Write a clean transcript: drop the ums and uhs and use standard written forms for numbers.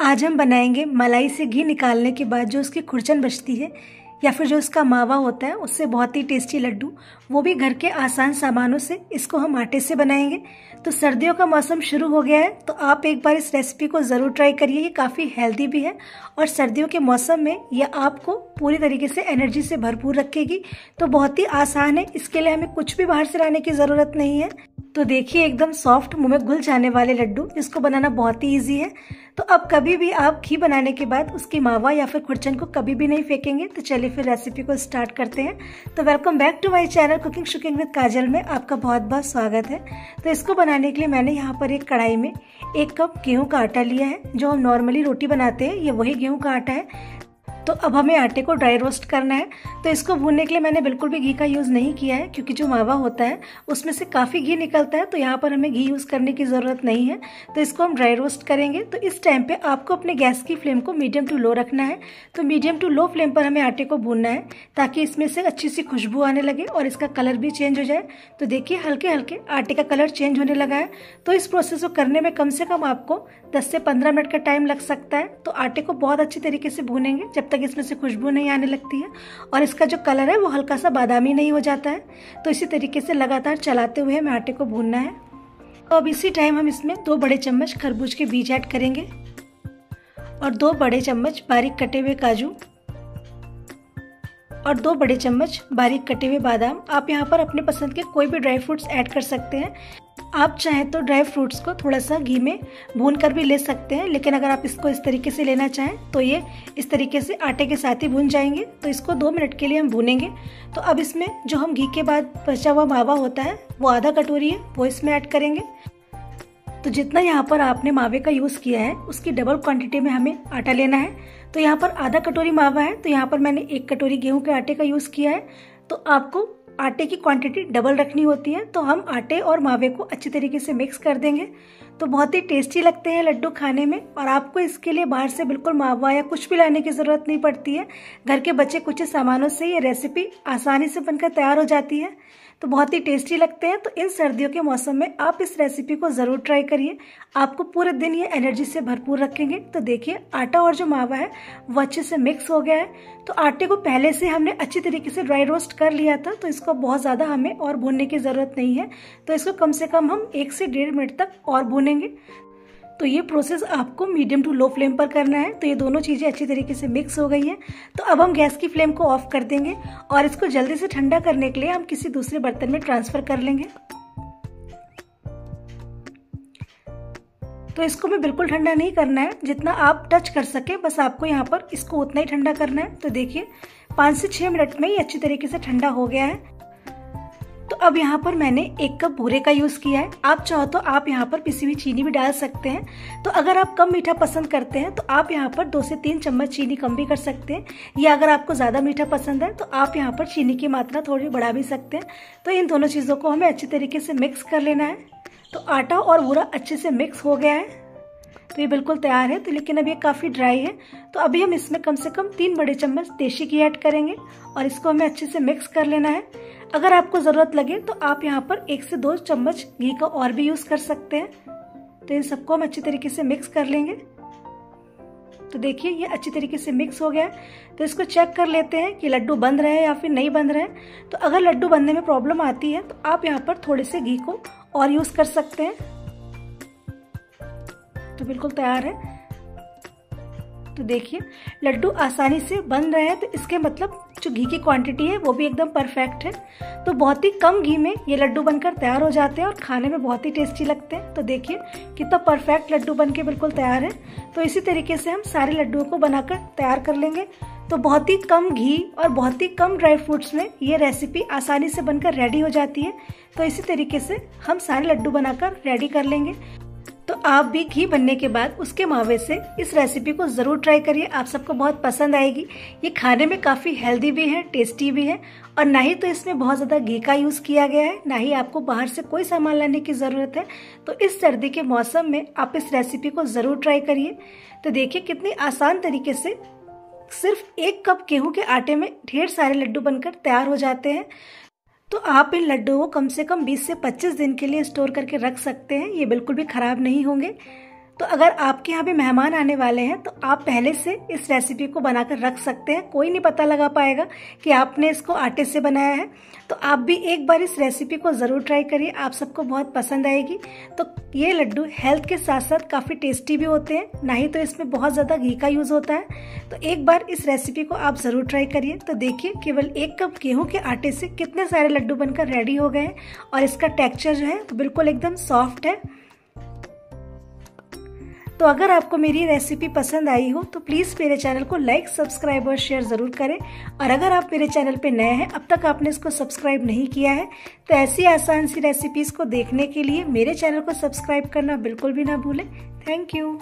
आज हम बनाएंगे मलाई से घी निकालने के बाद जो उसकी खुरचन बचती है या फिर जो उसका मावा होता है उससे बहुत ही टेस्टी लड्डू, वो भी घर के आसान सामानों से। इसको हम आटे से बनाएंगे। तो सर्दियों का मौसम शुरू हो गया है, तो आप एक बार इस रेसिपी को ज़रूर ट्राई करिए। ये काफ़ी हेल्दी भी है और सर्दियों के मौसम में यह आपको पूरी तरीके से एनर्जी से भरपूर रखेगी। तो बहुत ही आसान है, इसके लिए हमें कुछ भी बाहर से लाने की ज़रूरत नहीं है। तो देखिए एकदम सॉफ्ट, मुंह में घुल जाने वाले लड्डू, इसको बनाना बहुत ही ईजी है। तो अब कभी भी आप घी बनाने के बाद उसकी मावा या फिर खुरचन को कभी भी नहीं फेंकेंगे। तो चलिए फिर रेसिपी को स्टार्ट करते हैं। तो welcome back to my channel cooking shooking with Kajal में आपका बहुत बहुत स्वागत है। तो इसको बनाने के लिए मैंने यहाँ पर एक कढ़ाई में 1 कप गेहूं का आटा लिया है। जो हम नॉर्मली रोटी बनाते हैं ये वही गेहूं का आटा है। तो अब हमें आटे को ड्राई रोस्ट करना है। तो इसको भूनने के लिए मैंने बिल्कुल भी घी का यूज़ नहीं किया है, क्योंकि जो मावा होता है उसमें से काफ़ी घी निकलता है। तो यहाँ पर हमें घी यूज़ करने की ज़रूरत नहीं है। तो इसको हम ड्राई रोस्ट करेंगे। तो इस टाइम पे आपको अपने गैस की फ्लेम को मीडियम टू लो रखना है। तो मीडियम टू लो फ्लेम पर हमें आटे को भूनना है, ताकि इसमें से अच्छी सी खुशबू आने लगे और इसका कलर भी चेंज हो जाए। तो देखिए हल्के हल्के आटे का कलर चेंज होने लगा है। तो इस प्रोसेस को करने में कम से कम आपको 10 से 15 मिनट का टाइम लग सकता है। तो आटे को बहुत अच्छी तरीके से भूनेंगे जब तक इसमें से खुशबू नहीं आने लगती है और इसका जो कलर है वो हल्का सा बादामी नहीं हो जाता है। तो इसी तरीके से लगातार चलाते हुए हमें आटे को भूनना है। तो अब इसी टाइम हम इसमें 2 बड़े चम्मच खरबूज के बीज ऐड करेंगे और 2 बड़े चम्मच बारीक कटे हुए काजू और 2 बड़े चम्मच बारीक कटे हुए बादाम। आप यहाँ पर अपने पसंद के कोई भी ड्राई फ्रूट्स ऐड कर सकते हैं। आप चाहें तो ड्राई फ्रूट्स को थोड़ा सा घी में भून कर भी ले सकते हैं, लेकिन अगर आप इसको इस तरीके से लेना चाहें तो ये इस तरीके से आटे के साथ ही भून जाएंगे। तो इसको 2 मिनट के लिए हम भूनेंगे। तो अब इसमें जो हम घी के बाद बचा हुआ मावा होता है वो आधा कटोरी है, वो इसमें ऐड करेंगे। तो जितना यहाँ पर आपने मावे का यूज़ किया है उसकी डबल क्वांटिटी में हमें आटा लेना है। तो यहाँ पर आधा कटोरी मावा है, तो यहाँ पर मैंने 1 कटोरी गेहूं के आटे का यूज़ किया है। तो आपको आटे की क्वांटिटी डबल रखनी होती है। तो हम आटे और मावे को अच्छी तरीके से मिक्स कर देंगे। तो बहुत ही टेस्टी लगते हैं लड्डू खाने में, और आपको इसके लिए बाहर से बिल्कुल मावा या कुछ भी लाने की ज़रूरत नहीं पड़ती है। घर के बचे कुछ सामानों से ये रेसिपी आसानी से बनकर तैयार हो जाती है। तो बहुत ही टेस्टी लगते हैं। तो इन सर्दियों के मौसम में आप इस रेसिपी को ज़रूर ट्राई करिए, आपको पूरे दिन ये एनर्जी से भरपूर रखेंगे। तो देखिए आटा और जो मावा है वो अच्छे से मिक्स हो गया है। तो आटे को पहले से हमने अच्छी तरीके से ड्राई रोस्ट कर लिया था, तो इसको बहुत ज़्यादा हमें और भूनने की ज़रूरत नहीं है। तो इसको कम से कम हम 1 से 1.5 मिनट तक और भूनेंगे। तो ये प्रोसेस आपको मीडियम टू लो फ्लेम पर करना है। तो ये दोनों चीज़ें अच्छी तरीके से मिक्स हो गई हैं। तो अब हम गैस की फ्लेम को ऑफ कर देंगे और इसको जल्दी से ठंडा करने के लिए हम किसी दूसरे बर्तन में ट्रांसफ़र कर लेंगे। तो इसको भी बिल्कुल ठंडा नहीं करना है, जितना आप टच कर सके बस आपको यहाँ पर इसको उतना ही ठंडा करना है। तो देखिए 5 से 6 मिनट में ही अच्छी तरीके से ठंडा हो गया है। तो अब यहाँ पर मैंने 1 कप बूरे का यूज़ किया है। आप चाहो तो आप यहाँ पर पिसी हुई चीनी भी डाल सकते हैं। तो अगर आप कम मीठा पसंद करते हैं तो आप यहाँ पर 2 से 3 चम्मच चीनी कम भी कर सकते हैं, या अगर आपको ज़्यादा मीठा पसंद है तो आप यहाँ पर चीनी की मात्रा थोड़ी बढ़ा भी सकते हैं। तो इन दोनों चीज़ों को हमें अच्छी तरीके से मिक्स कर लेना है। तो आटा और बूरा अच्छे से मिक्स हो गया है। तो ये बिल्कुल तैयार है। तो लेकिन अब ये काफ़ी ड्राई है। तो अभी हम इसमें कम से कम 3 बड़े चम्मच देशी घी ऐड करेंगे और इसको हमें अच्छे से मिक्स कर लेना है। अगर आपको ज़रूरत लगे तो आप यहाँ पर 1 से 2 चम्मच घी का और भी यूज़ कर सकते हैं। तो इन सबको हम अच्छी तरीके से मिक्स कर लेंगे। तो देखिए ये अच्छी तरीके से मिक्स हो गया है। तो इसको चेक कर लेते हैं कि लड्डू बन रहे हैं या फिर नहीं बन रहे हैं। तो अगर लड्डू बनने में प्रॉब्लम आती है तो आप यहाँ पर थोड़े से घी को और यूज़ कर सकते हैं। तो बिल्कुल तैयार है। तो देखिए लड्डू आसानी से बन रहे हैं। तो इसके मतलब जो घी की क्वांटिटी है वो भी एकदम परफेक्ट है। तो बहुत ही कम घी में ये लड्डू बनकर तैयार हो जाते हैं और खाने में बहुत ही टेस्टी लगते हैं। तो देखिए कितना परफेक्ट लड्डू बनके बिल्कुल तैयार है। तो इसी तरीके से हम सारे लड्डुओं को बनाकर तैयार कर लेंगे। तो बहुत ही कम घी और बहुत ही कम ड्राई फ्रूट्स में ये रेसिपी आसानी से बनकर रेडी हो जाती है। तो इसी तरीके से हम सारे लड्डू बनाकर रेडी कर लेंगे। तो आप भी घी बनने के बाद उसके मावे से इस रेसिपी को ज़रूर ट्राई करिए, आप सबको बहुत पसंद आएगी। ये खाने में काफ़ी हेल्दी भी है, टेस्टी भी है, और ना ही तो इसमें बहुत ज़्यादा घी का यूज़ किया गया है, ना ही आपको बाहर से कोई सामान लाने की ज़रूरत है। तो इस सर्दी के मौसम में आप इस रेसिपी को ज़रूर ट्राई करिए। तो देखिए कितनी आसान तरीके से सिर्फ 1 कप गेहूँ के आटे में ढेर सारे लड्डू बनकर तैयार हो जाते हैं। तो आप इन लड्डुओं को कम से कम 20 से 25 दिन के लिए स्टोर करके रख सकते हैं, ये बिल्कुल भी ख़राब नहीं होंगे। तो अगर आपके यहाँ भी मेहमान आने वाले हैं तो आप पहले से इस रेसिपी को बनाकर रख सकते हैं, कोई नहीं पता लगा पाएगा कि आपने इसको आटे से बनाया है। तो आप भी एक बार इस रेसिपी को ज़रूर ट्राई करिए, आप सबको बहुत पसंद आएगी। तो ये लड्डू हेल्थ के साथ साथ काफ़ी टेस्टी भी होते हैं, ना ही तो इसमें बहुत ज़्यादा घी का यूज़ होता है। तो एक बार इस रेसिपी को आप ज़रूर ट्राई करिए। तो देखिए केवल 1 कप गेहूं के आटे से कितने सारे लड्डू बनकर रेडी हो गए हैं और इसका टेक्सचर जो है तो बिल्कुल एकदम सॉफ्ट है। तो अगर आपको मेरी रेसिपी पसंद आई हो तो प्लीज़ मेरे चैनल को लाइक, सब्सक्राइब और शेयर ज़रूर करें। और अगर आप मेरे चैनल पे नए हैं, अब तक आपने इसको सब्सक्राइब नहीं किया है, तो ऐसी आसान सी रेसिपीज़ को देखने के लिए मेरे चैनल को सब्सक्राइब करना बिल्कुल भी ना भूलें। Thank you.